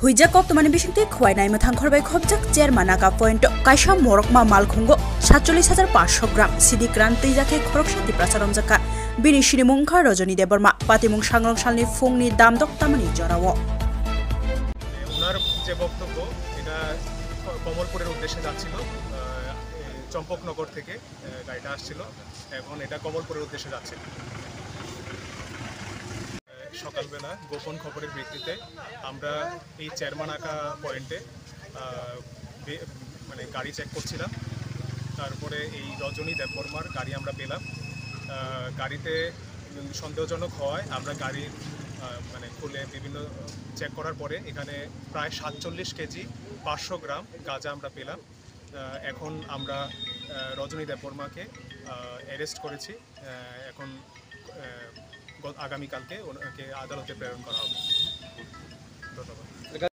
Huijak Oktomani Bishinti Khwainai Mathang Khorbai Khobjak Chairman Naga Point Kaisha Morokma Malkhungo 47,500 গ্রাম Sidi Kranti Jake Khoroksati Pracharam Jaka Bini Shirimungkha Rajani Deborma Patimung Shangrong Shalni Fungni Damdok Tamani Jorawo ওনার যে বক্তব্য এটা কমলপুরের উদ্দেশ্যে যাচ্ছিল চম্পকনগর থেকে গাড়িটা আসছিল এবং এটা কমলপুরের উদ্দেশ্যে যাচ্ছিল সকালবেলা গোপন খবরের ভিত্তিতে আমরা এই চেয়ারমানাকা পয়েন্টে মানে গাড়ি চেক করছিলাম তারপরে এই রজনী দেববর্মার গাড়ি আমরা পেলাম গাড়িতে সন্দেহজনক হওয়ায় আমরা গাড়ির মানে খুলে বিভিন্ন চেক করার পরে এখানে প্রায় 47 কেজি 500 গ্রাম গাঁজা আমরা পেলাম এখন আমরা রজনী দেববর্মাকে অ্যারেস্ট করেছি এখন আগামীকালকে ওনাকে আদালতে প্রেরণ করা হবে ধন্যবাদ